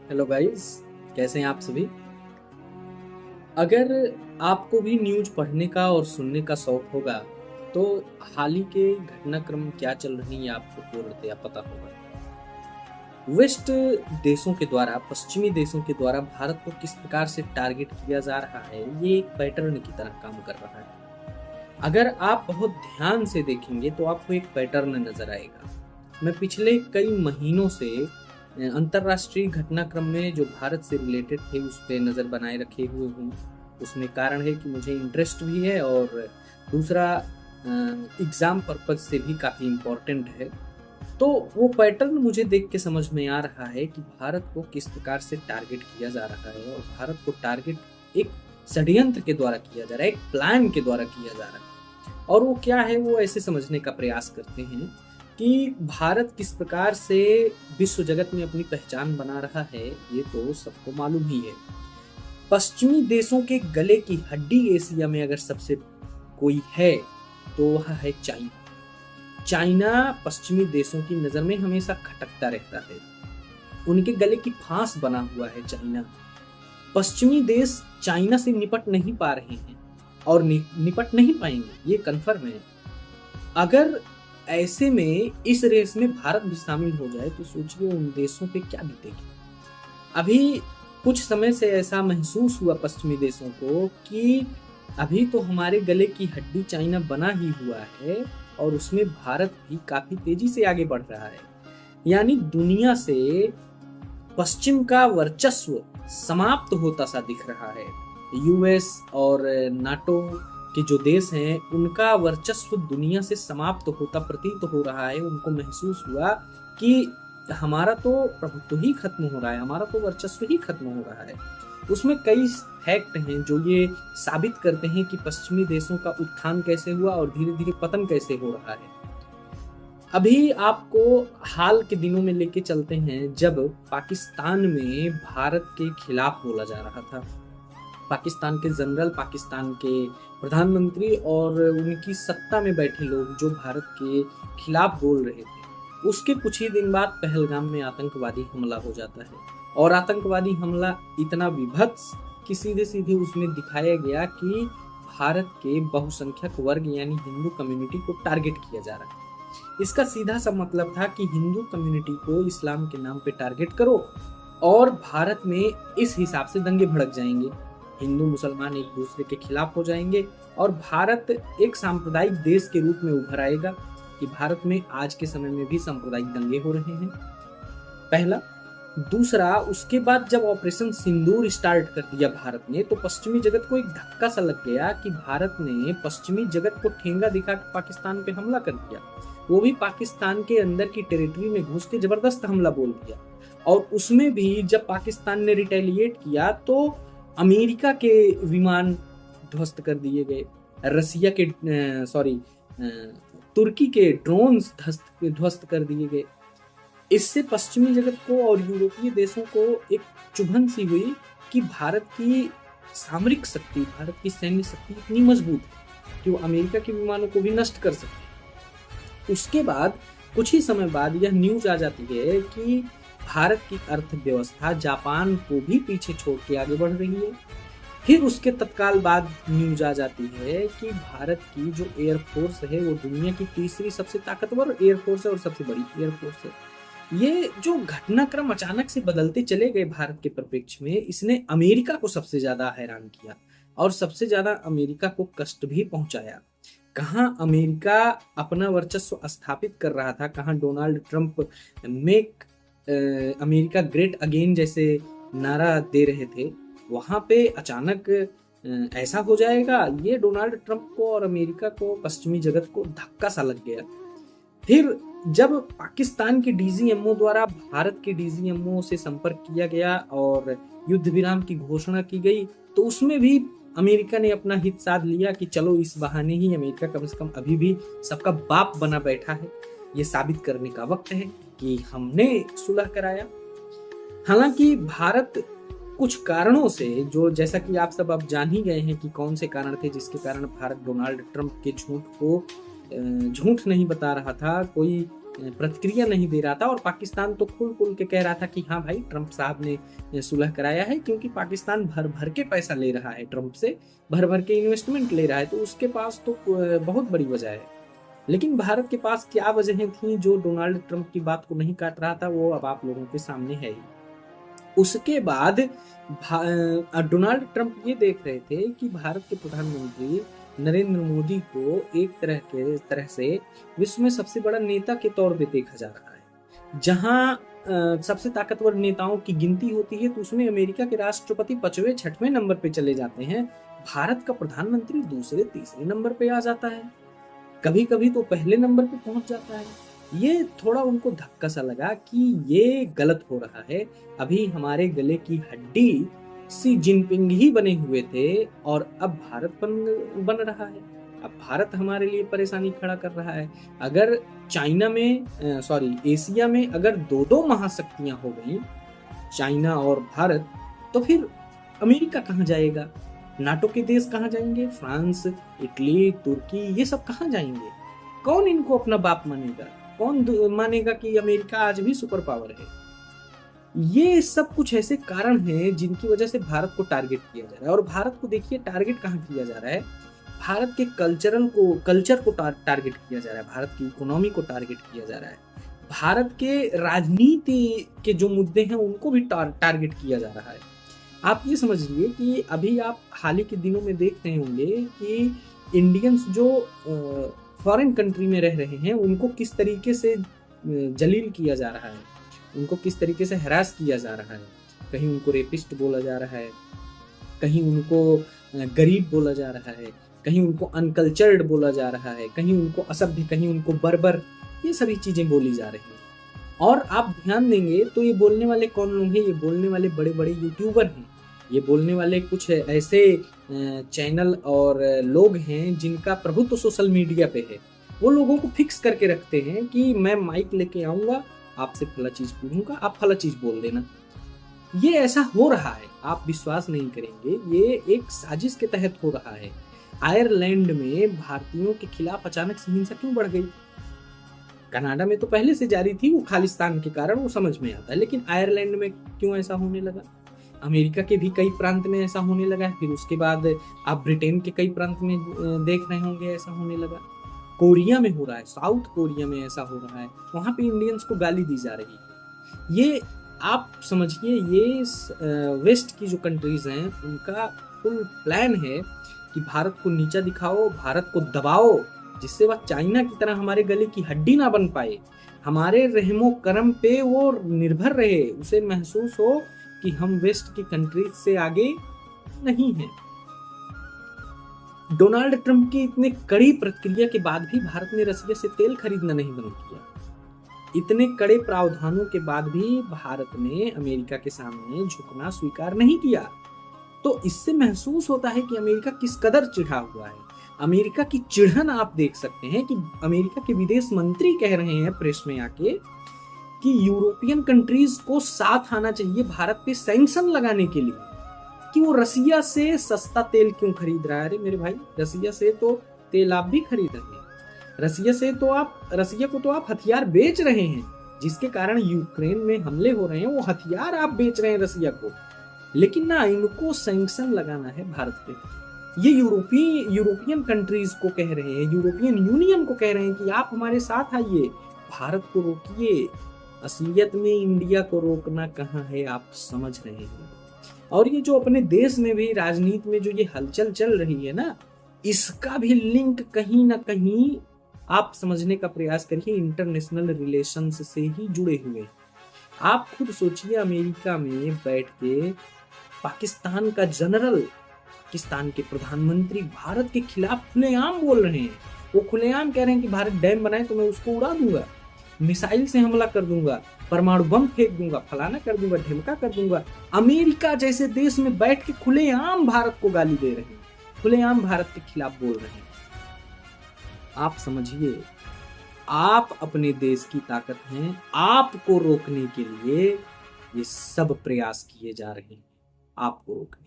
Hello guys, कैसे हैं आप सभी। अगर आपको भी न्यूज़ पढ़ने का और सुनने का शौक होगा तो हाल ही के घटनाक्रम क्या चल रही है आपको पूर्णतया पता होगा। वेस्ट देशों के द्वारा, पश्चिमी देशों के द्वारा भारत को किस प्रकार से टारगेट किया जा रहा है, ये एक पैटर्न की तरह काम कर रहा है। अगर आप बहुत ध्यान से देखेंगे तो आपको एक पैटर्न नजर आएगा। मैं पिछले कई महीनों से अंतर्राष्ट्रीय घटनाक्रम में जो भारत से रिलेटेड थे उस पर नज़र बनाए रखे हुए हूँ। उसमें कारण है कि मुझे इंटरेस्ट भी है और दूसरा एग्ज़ाम पर्पज से भी काफ़ी इम्पोर्टेंट है। तो वो पैटर्न मुझे देख के समझ में आ रहा है कि भारत को किस प्रकार से टारगेट किया जा रहा है और भारत को टारगेट एक षड्यंत्र के द्वारा किया जा रहा है, एक प्लान के द्वारा किया जा रहा है। और वो क्या है, वो ऐसे समझने का प्रयास करते हैं कि भारत किस प्रकार से विश्व जगत में अपनी पहचान बना रहा है, ये तो सबको मालूम ही है। पश्चिमी देशों के गले की हड्डी एशिया में अगर सबसे कोई है तो वह है चाइना। चाइना पश्चिमी देशों की नजर में हमेशा खटकता रहता है, उनके गले की फांस बना हुआ है चाइना। पश्चिमी देश चाइना से निपट नहीं पा रहे हैं और निपट नहीं पाएंगे, ये कन्फर्म है। अगर ऐसे में इस रेस में भारत भी शामिल हो जाए तो सोचिए उन देशों पे क्या बीतेगी। अभी कुछ समय से ऐसा महसूस हुआ पश्चिमी देशों को कि अभी तो हमारे गले की हड्डी चाइना बना ही हुआ है और उसमें भारत भी काफी तेजी से आगे बढ़ रहा है। यानी दुनिया से पश्चिम का वर्चस्व समाप्त होता सा दिख रहा है। यूएस और नाटो के जो देश हैं उनका वर्चस्व दुनिया से समाप्त होता प्रतीत हो रहा है। उनको महसूस हुआ कि हमारा तो प्रभुत्व ही खत्म हो रहा है, हमारा तो वर्चस्व ही खत्म हो रहा है। उसमें कई फैक्ट हैं जो ये साबित करते हैं कि पश्चिमी देशों का उत्थान कैसे हुआ और धीरे धीरे पतन कैसे हो रहा है। अभी आपको हाल के दिनों में लेके चलते हैं जब पाकिस्तान में भारत के खिलाफ बोला जा रहा था। पाकिस्तान के जनरल, पाकिस्तान के प्रधानमंत्री और उनकी सत्ता में बैठे लोग जो भारत के खिलाफ बोल रहे थे, उसके कुछ ही दिन बाद पहलगाम में आतंकवादी हमला हो जाता है। और आतंकवादी हमला इतना विभत्स कि सीधे सीधे उसमें दिखाया गया कि भारत के बहुसंख्यक वर्ग यानी हिंदू कम्युनिटी को टारगेट किया जा रहा है। इसका सीधा सा मतलब था कि हिंदू कम्युनिटी को इस्लाम के नाम पे टारगेट करो और भारत में इस हिसाब से दंगे भड़क जाएंगे, हिंदू मुसलमान एक दूसरे के खिलाफ हो जाएंगे और भारत एक सांप्रदायिक देश के रूप में उभर आएगा। कि भारत में आज के समय में भी सांप्रदायिक दंगे हो रहे हैं, पहला। दूसरा, उसके बाद जब ऑपरेशन सिंदूर स्टार्ट कर दिया भारत ने, तो पश्चिमी जगत को एक धक्का सा लग गया कि भारत ने पश्चिमी जगत को ठेंगा दिखा के पाकिस्तान पे हमला कर दिया, वो भी पाकिस्तान के अंदर की टेरिटरी में घुस के जबरदस्त हमला बोल दिया। और उसमें भी जब पाकिस्तान ने रिटेलिएट किया तो अमेरिका के विमान ध्वस्त कर दिए गए, रसिया के तुर्की के ड्रोन्स ध्वस्त कर दिए गए। इससे पश्चिमी जगत को और यूरोपीय देशों को एक चुभन सी हुई कि भारत की सामरिक शक्ति, भारत की सैन्य शक्ति इतनी मजबूत है कि वो अमेरिका के विमानों को भी नष्ट कर सकती है। उसके बाद कुछ ही समय बाद यह न्यूज आ जाती है कि भारत की अर्थव्यवस्था जापान को भी पीछे छोड़ के आगे बढ़ रही है। फिर उसके तत्काल बाद न्यूज आ जाती है कि भारत की जो एयरफोर्स है वो दुनिया की तीसरी सबसे ताकतवर एयरफोर्स है और सबसे बड़ी एयरफोर्स है। ये जो घटनाक्रम अचानक से बदलते चले गए भारत के परिप्रेक्ष्य में, इसने अमेरिका को सबसे ज्यादा हैरान किया और सबसे ज्यादा अमेरिका को कष्ट भी पहुंचाया। कहां अमेरिका अपना वर्चस्व स्थापित कर रहा था, कहां Donald Trump make America great again जैसे नारा दे रहे थे, वहां पे अचानक ऐसा हो जाएगा, ये डोनाल्ड ट्रंप को और अमेरिका को, पश्चिमी जगत को धक्का सा लग गया। फिर जब पाकिस्तान के डीजीएमओ द्वारा भारत के डीजीएमओ से संपर्क किया गया और युद्ध विराम की घोषणा की गई, तो उसमें भी अमेरिका ने अपना हित साध लिया कि चलो इस बहाने ही अमेरिका कम से कम अभी भी सबका बाप बना बैठा है, ये साबित करने का वक्त है कि हमने सुलह कराया। हालांकि भारत कुछ कारणों से, जो जैसा कि आप सब अब जान ही गए हैं कि कौन से कारण थे जिसके कारण भारत डोनाल्ड ट्रंप के झूठ को झूठ नहीं बता रहा था, कोई प्रतिक्रिया नहीं दे रहा था, और पाकिस्तान तो खुल के कह रहा था कि हाँ भाई ट्रंप साहब ने सुलह कराया है, क्योंकि पाकिस्तान भर भर के पैसा ले रहा है ट्रंप से, भर भर के इन्वेस्टमेंट ले रहा है, तो उसके पास तो बहुत बड़ी वजह है। लेकिन भारत के पास क्या वजहें थी जो डोनाल्ड ट्रंप की बात को नहीं काट रहा था, वो अब आप लोगों के सामने है ही। उसके बाद डोनाल्ड ट्रंप ये देख रहे थे कि भारत के प्रधानमंत्री नरेंद्र मोदी को एक तरह से विश्व में सबसे बड़ा नेता के तौर पे देखा जा रहा है। जहां सबसे ताकतवर नेताओं की गिनती होती है तो उसमें अमेरिका के राष्ट्रपति 5वें 6वें नंबर पे चले जाते हैं, भारत का प्रधानमंत्री दूसरे तीसरे नंबर पे आ जाता है, कभी कभी तो पहले नंबर पे पहुंच जाता है। ये थोड़ा उनको धक्का सा लगा कि ये गलत हो रहा है। अभी हमारे गले की हड्डी सी जिनपिंग ही बने हुए थे, और अब भारत बन रहा है। अब भारत हमारे लिए परेशानी खड़ा कर रहा है। अगर चाइना में एशिया में अगर दो महाशक्तियां हो गई, चाइना और भारत, तो फिर अमेरिका कहाँ जाएगा? नाटो के देश कहाँ जाएंगे? फ्रांस, इटली, तुर्की, ये सब कहाँ जाएंगे? कौन इनको अपना बाप मानेगा? कौन मानेगा कि अमेरिका आज भी सुपर पावर है? ये सब कुछ ऐसे कारण हैं जिनकी वजह से भारत को टारगेट किया जा रहा है। और भारत को देखिए टारगेट कहाँ किया जा रहा है, भारत के कल्चर को टारगेट किया जा रहा है, भारत की इकोनॉमी को टारगेट किया जा रहा है, भारत के राजनीति के जो मुद्दे हैं उनको भी टारगेट किया जा रहा है। आप ये समझिए कि अभी आप हाल ही के दिनों में देख रहे होंगे कि इंडियंस जो फॉरेन कंट्री में रह रहे हैं उनको किस तरीके से जलील किया जा रहा है, उनको किस तरीके से हरास किया जा रहा है। कहीं उनको रेपिस्ट बोला जा रहा है, कहीं उनको गरीब बोला जा रहा है, कहीं उनको अनकल्चर्ड बोला जा रहा है, कहीं उनको असभ्य, कहीं उनको बर्बर, ये सभी चीजें बोली जा रही हैं। और आप ध्यान देंगे तो ये बोलने वाले कौन लोग हैं? ये बोलने वाले बड़े बड़े यूट्यूबर हैं, ये बोलने वाले कुछ ऐसे चैनल और लोग हैं जिनका प्रभुत्व सोशल मीडिया पे है। वो लोगों को फिक्स करके रखते हैं कि मैं माइक लेके आऊंगा, आपसे फला चीज पूछूंगा, आप फला चीज बोल देना। ये ऐसा हो रहा है, आप विश्वास नहीं करेंगे, ये एक साजिश के तहत हो रहा है। आयरलैंड में भारतीयों के खिलाफ अचानक से हिंसा क्यों बढ़ गई? कनाडा में तो पहले से जारी थी, वो खालिस्तान के कारण, वो समझ में आता है, लेकिन आयरलैंड में क्यों ऐसा होने लगा? अमेरिका के भी कई प्रांत में ऐसा होने लगा है, फिर उसके बाद आप ब्रिटेन के कई प्रांत में देख रहे होंगे ऐसा होने लगा। कोरिया में हो रहा है, साउथ कोरिया में ऐसा हो रहा है, वहां पे इंडियंस को गाली दी जा रही है। ये आप समझिए, ये वेस्ट की जो कंट्रीज हैं उनका फुल प्लान है कि भारत को नीचा दिखाओ, भारत को दबाओ, जिससे वह चाइना की तरह हमारे गले की हड्डी ना बन पाए, हमारे रहमो करम पे वो निर्भर रहे, उसे महसूस हो कि हम वेस्ट की कंट्रीज से आगे नहीं हैं। डोनाल्ड ट्रंप की इतने कड़ी प्रतिक्रिया के बाद भी भारत ने रसिया से तेल खरीदना नहीं बंद किया। इतने कड़े प्रावधानों के बाद भी भारत ने अमेरिका के सामने झुकना स्वीकार नहीं किया। तो इससे महसूस होता है कि अमेरिका किस कदर चिढ़ा हुआ है। अमेरिका की चिढ़न आप देख सकते हैं कि अमेरिका के विदेश मंत्री कह रहे हैं प्रेस में आके कि यूरोपियन कंट्रीज को साथ आना चाहिए भारत पे सैंक्शन लगाने के लिए, कि वो रसिया से सस्ता तेल क्यों खरीद रहा है। अरे मेरे भाई, रसिया से तो तेल आप भी खरीद रहे हैं, रसिया को तो आप हथियार बेच रहे हैं, जिसके कारण यूक्रेन में हमले हो रहे हैं, वो हथियार आप बेच रहे हैं रसिया को। लेकिन ना, इनको सैंक्शन लगाना है भारत पे। ये यूरोपियन कंट्रीज को कह रहे हैं, यूरोपियन यूनियन को कह रहे हैं कि आप हमारे साथ आइए, भारत को रोकिए। असलियत में इंडिया को रोकना कहाँ है, आप समझ रहे हैं। और ये जो अपने देश में भी राजनीति में जो ये हलचल चल रही है ना, इसका भी लिंक कहीं ना कहीं आप समझने का प्रयास करिए, इंटरनेशनल रिलेशंस से ही जुड़े हुए। आप खुद सोचिए, अमेरिका में बैठ के पाकिस्तान का जनरल, पाकिस्तान के प्रधानमंत्री भारत के खिलाफ खुलेआम बोल रहे हैं। वो खुलेआम कह रहे हैं कि भारत डैम बनाए तो मैं उसको उड़ा दूंगा, मिसाइल से हमला कर दूंगा, परमाणु बम फेंक दूंगा, फलाना कर दूंगा, ढिमका कर दूंगा। अमेरिका जैसे देश में बैठ के खुलेआम भारत को गाली दे रहे हैं, खुलेआम भारत के खिलाफ बोल रहे हैं। आप समझिए, आप अपने देश की ताकत हैं, आपको रोकने के लिए ये सब प्रयास किए जा रहे हैं, आपको रोकने